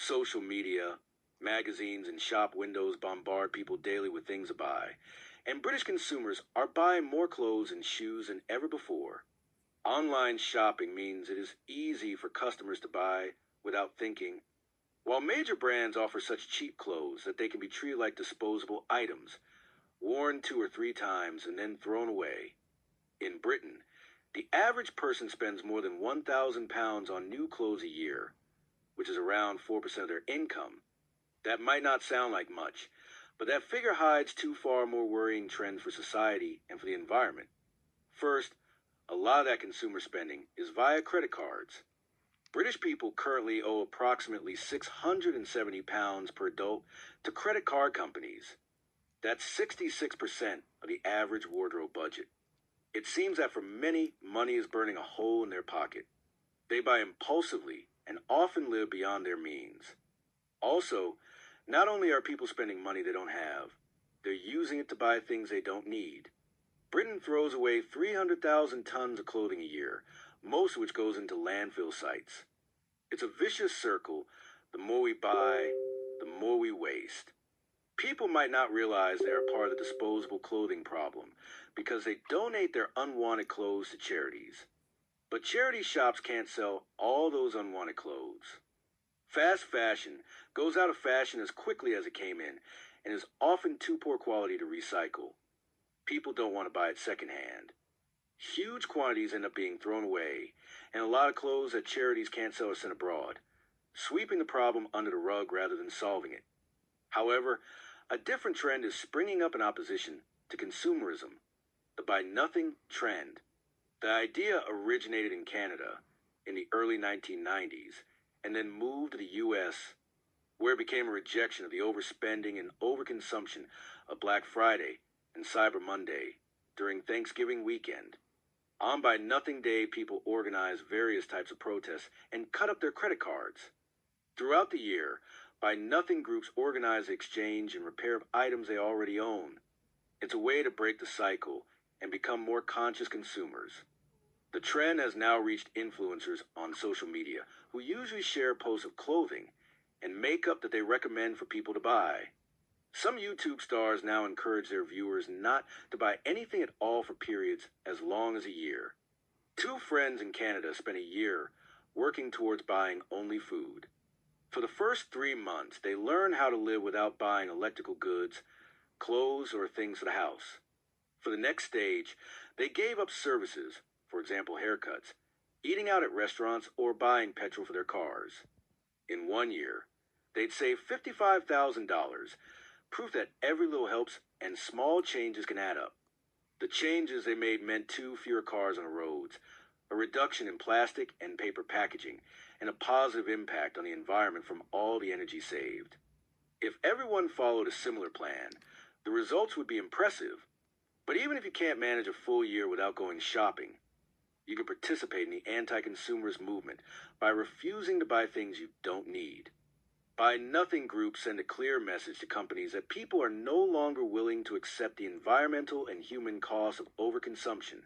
Social media, magazines, and shop windows bombard people daily with things to buy, and British consumers are buying more clothes and shoes than ever before. Online shopping means it is easy for customers to buy without thinking, while major brands offer such cheap clothes that they can be treated like disposable items, worn 2 or 3 times and then thrown away. In Britain, the average person spends more than £1,000 on new clothes a year, which is around 4% of their income. That might not sound like much, but that figure hides two far more worrying trends for society and for the environment. First, a lot of that consumer spending is via credit cards. British people currently owe approximately £670 per adult to credit card companies. That's 66% of the average wardrobe budget. It seems that for many, money is burning a hole in their pocket. They buy impulsively and often live beyond their means. Also, not only are people spending money they don't have, they're using it to buy things they don't need. Britain throws away 300,000 tons of clothing a year, most of which goes into landfill sites. It's a vicious circle. The more we buy, the more we waste. People might not realize they are part of the disposable clothing problem because they donate their unwanted clothes to charities. But charity shops can't sell all those unwanted clothes. Fast fashion goes out of fashion as quickly as it came in and is often too poor quality to recycle. People don't want to buy it secondhand. Huge quantities end up being thrown away, and a lot of clothes that charities can't sell are sent abroad, sweeping the problem under the rug rather than solving it. However, a different trend is springing up in opposition to consumerism, the buy nothing trend. The idea originated in Canada in the early 1990s and then moved to the US, where it became a rejection of the overspending and overconsumption of Black Friday and Cyber Monday during Thanksgiving weekend. On Buy Nothing Day, people organize various types of protests and cut up their credit cards. Throughout the year, Buy Nothing groups organize the exchange and repair of items they already own. It's a way to break the cycle and become more conscious consumers. The trend has now reached influencers on social media who usually share posts of clothing and makeup that they recommend for people to buy. Some YouTube stars now encourage their viewers not to buy anything at all for periods as long as a year. Two friends in Canada spent a year working towards buying only food. For the first 3 months, they learned how to live without buying electrical goods, clothes, or things for the house. For the next stage, they gave up services, for example haircuts, eating out at restaurants, or buying petrol for their cars. In 1 year, they'd saved $55,000, proof that every little helps and small changes can add up. The changes they made meant 2 fewer cars on the roads, a reduction in plastic and paper packaging, and a positive impact on the environment from all the energy saved. If everyone followed a similar plan, the results would be impressive. But even if you can't manage a full year without going shopping, you can participate in the anti-consumerist movement by refusing to buy things you don't need. Buy Nothing groups send a clear message to companies that people are no longer willing to accept the environmental and human costs of overconsumption.